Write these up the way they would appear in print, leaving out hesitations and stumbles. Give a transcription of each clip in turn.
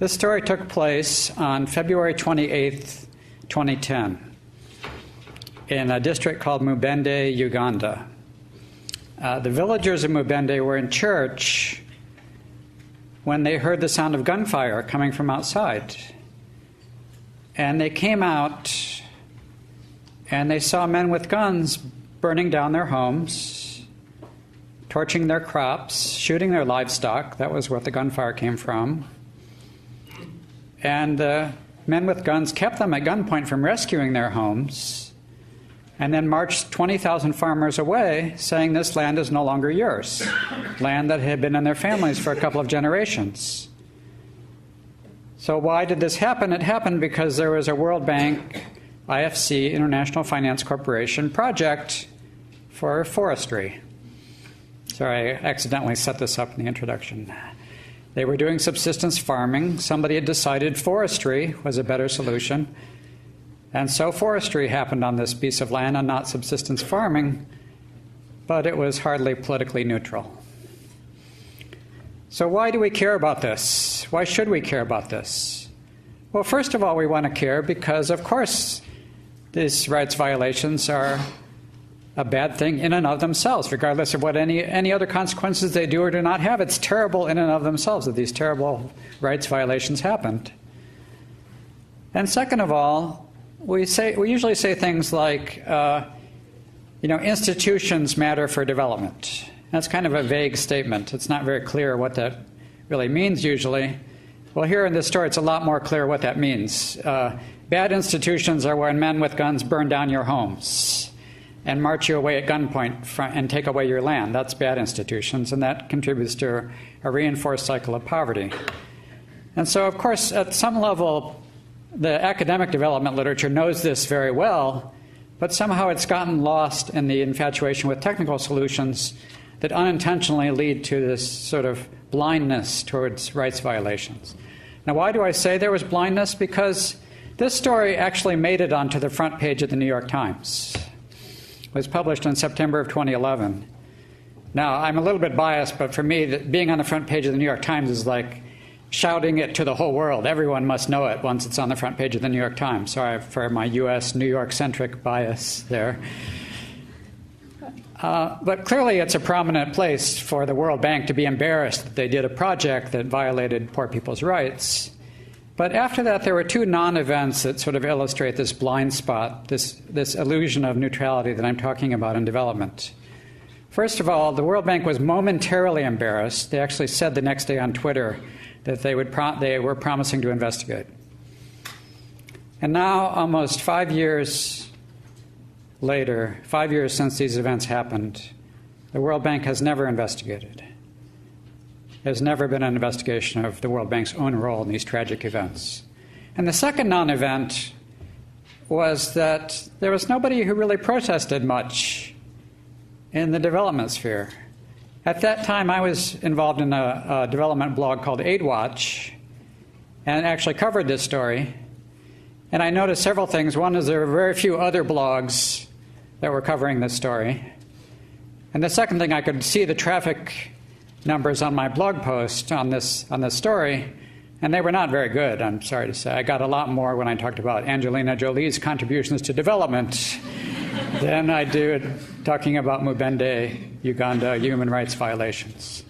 This story took place on February 28th, 2010, in a district called Mubende, Uganda. The villagers of Mubende were in church when they heard the sound of gunfire coming from outside. And they came out and they saw men with guns burning down their homes, torching their crops, shooting their livestock. That was where the gunfire came from. And the men with guns kept them at gunpoint from rescuing their homes, and then marched 20,000 farmers away, saying this land is no longer yours, land that had been in their families for a couple of generations. So why did this happen? It happened because there was a World Bank, IFC, International Finance Corporation project for forestry. Sorry, I accidentally set this up in the introduction. They were doing subsistence farming. Somebody had decided forestry was a better solution. And so forestry happened on this piece of land and not subsistence farming, but it was hardly politically neutral. So why do we care about this? Why should we care about this? Well, first of all, we want to care because, of course, these rights violations are a bad thing in and of themselves, regardless of what any other consequences they do or do not have. It's terrible in and of themselves that these terrible rights violations happened. And second of all, we usually say things like, institutions matter for development. That's kind of a vague statement. It's not very clear what that really means usually. Well, here in this story, it's a lot more clear what that means. Bad institutions are when men with guns burn down your homes and march you away at gunpoint and take away your land. That's bad institutions, and that contributes to a reinforced cycle of poverty. And so, of course, at some level, the academic development literature knows this very well, but somehow it's gotten lost in the infatuation with technical solutions that unintentionally lead to this sort of blindness towards rights violations. Now, why do I say there was blindness? Because this story actually made it onto the front page of the New York Times. It was published in September of 2011. Now, I'm a little bit biased, but for me, being on the front page of the New York Times is like shouting it to the whole world. Everyone must know it once it's on the front page of the New York Times. Sorry for my U.S. New York-centric bias there. But clearly it's a prominent place for the World Bank to be embarrassed that they did a project that violated poor people's rights. But after that, there were two non-events that sort of illustrate this blind spot, this illusion of neutrality that I'm talking about in development. First of all, the World Bank was momentarily embarrassed. They actually said the next day on Twitter that they were promising to investigate. And now, almost 5 years later, 5 years since these events happened, the World Bank has never investigated. There's never been an investigation of the World Bank's own role in these tragic events. And the second non-event was that there was nobody who really protested much in the development sphere. At that time, I was involved in a development blog called Aid Watch and actually covered this story. And I noticed several things. One is there were very few other blogs that were covering this story. And the second thing, I could see the traffic numbers on my blog post on this story, and they were not very good, I'm sorry to say. I got a lot more when I talked about Angelina Jolie's contributions to development than I did talking about Mubende, Uganda, human rights violations.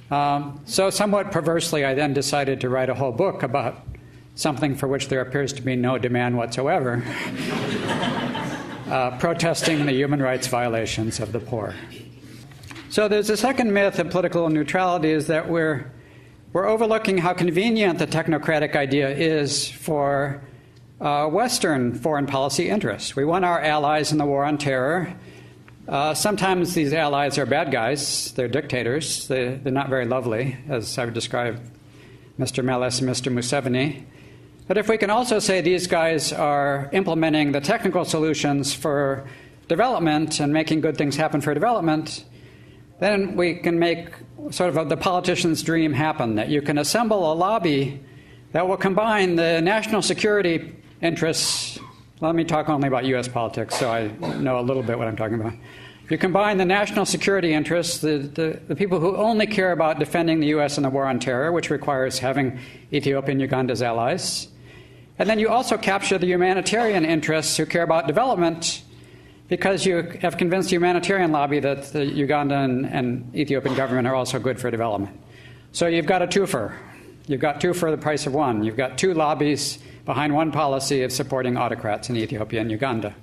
So somewhat perversely, I then decided to write a whole book about something for which there appears to be no demand whatsoever, protesting the human rights violations of the poor. So there's a second myth of political neutrality, is that we're overlooking how convenient the technocratic idea is for Western foreign policy interests. We want our allies in the war on terror. Sometimes these allies are bad guys. They're dictators. They're not very lovely, as I've described Mr. Meles and Mr. Museveni. But if we can also say these guys are implementing the technical solutions for development and making good things happen for development, then we can make sort of the politician's dream happen, that you can assemble a lobby that will combine the national security interests. Let me talk only about U.S. politics, so I know a little bit what I'm talking about. You combine the national security interests, the people who only care about defending the U.S. in the war on terror, which requires having Ethiopia and Uganda as allies. And then you also capture the humanitarian interests who care about development, because you have convinced the humanitarian lobby that the Ugandan and Ethiopian government are also good for development. So you've got a twofer. You've got two for the price of one. You've got two lobbies behind one policy of supporting autocrats in Ethiopia and Uganda.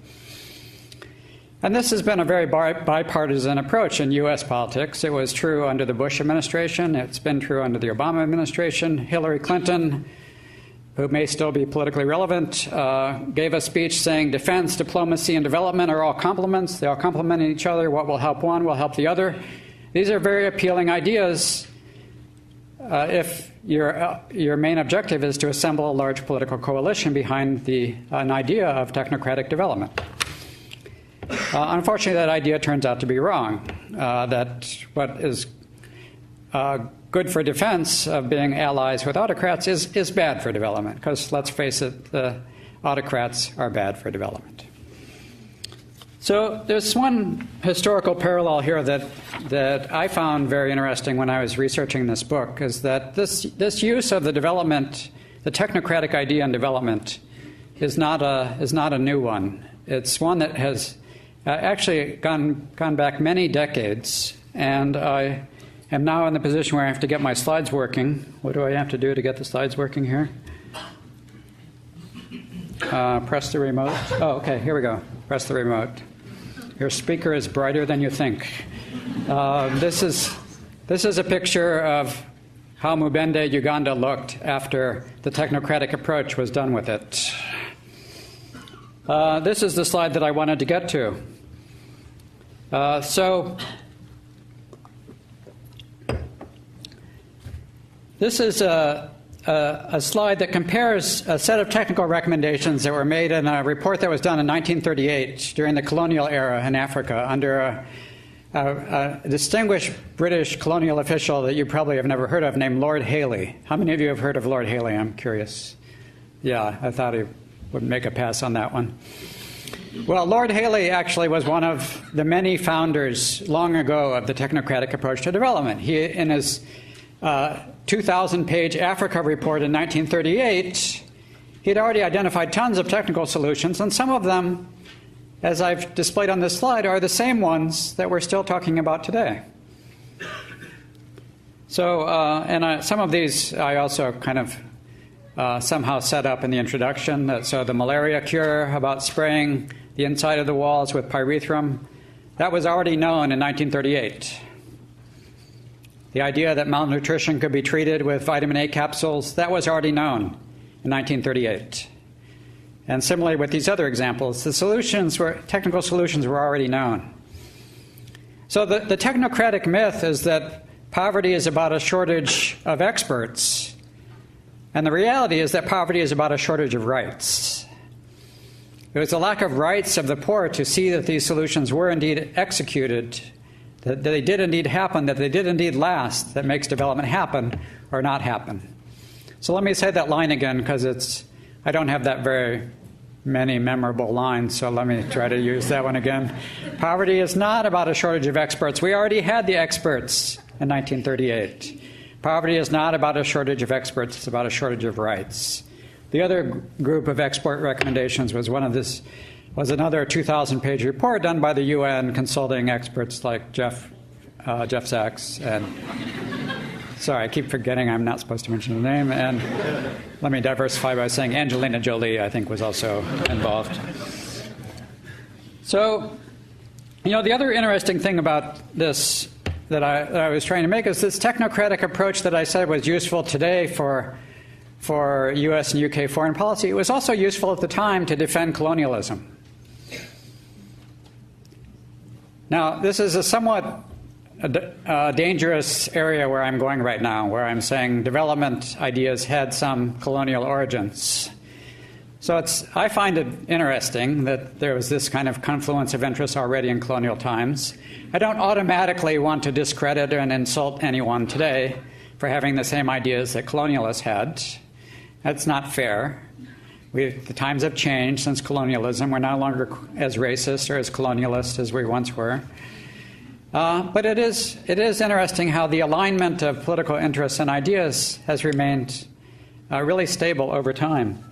And this has been a very bipartisan approach in U.S. politics. It was true under the Bush administration. It's been true under the Obama administration. Hillary Clinton, who may still be politically relevant, gave a speech saying defense, diplomacy, and development are all complements. They all complement each other. What will help one will help the other. These are very appealing ideas if your main objective is to assemble a large political coalition behind an idea of technocratic development. Unfortunately, that idea turns out to be wrong, that what is good for defense of being allies with autocrats is bad for development, because let's face it, the autocrats are bad for development. So there's one historical parallel here that I found very interesting when I was researching this book, is that this use of the development, the technocratic idea in development, is not a new one. It's one that has actually gone back many decades, and I am now in the position where I have to get my slides working. What do I have to do to get the slides working here? Press the remote. Oh, okay, here we go. Press the remote. Your speaker is brighter than you think. This is a picture of how Mubende, Uganda looked after the technocratic approach was done with it. This is the slide that I wanted to get to. This is a slide that compares a set of technical recommendations that were made in a report that was done in 1938 during the colonial era in Africa under a distinguished British colonial official that you probably have never heard of named Lord Hailey. How many of you have heard of Lord Hailey? I'm curious. Yeah, I thought he would make a pass on that one. Well, Lord Hailey actually was one of the many founders long ago of the technocratic approach to development. He, in his 2,000-page Africa report in 1938, he'd already identified tons of technical solutions, and some of them, as I've displayed on this slide, are the same ones that we're still talking about today. So, some of these I also kind of somehow set up in the introduction. So the malaria cure, about spraying the inside of the walls with pyrethrum, that was already known in 1938. The idea that malnutrition could be treated with vitamin A capsules, that was already known in 1938. And similarly with these other examples, technical solutions were already known. So the technocratic myth is that poverty is about a shortage of experts, and the reality is that poverty is about a shortage of rights. It was the lack of rights of the poor to see that these solutions were indeed executed, that they did indeed happen, that they did indeed last, that makes development happen or not happen. So let me say that line again, because I don't have that very many memorable lines, so let me try to use that one again. Poverty is not about a shortage of experts. We already had the experts in 1938. Poverty is not about a shortage of experts, it's about a shortage of rights. The other group of export recommendations was another 2,000-page report done by the UN, consulting experts like Jeff Sachs and sorry, I keep forgetting I'm not supposed to mention the name. And let me diversify by saying Angelina Jolie, I think, was also involved. So, the other interesting thing about this that I was trying to make is this technocratic approach that I said was useful today for U.S. and U.K. foreign policy. It was also useful at the time to defend colonialism. Now, this is a somewhat dangerous area where I'm going right now, where I'm saying development ideas had some colonial origins. So I find it interesting that there was this kind of confluence of interests already in colonial times. I don't automatically want to discredit and insult anyone today for having the same ideas that colonialists had. That's not fair. The times have changed since colonialism. We're no longer as racist or as colonialist as we once were. But it is interesting how the alignment of political interests and ideas has remained really stable over time.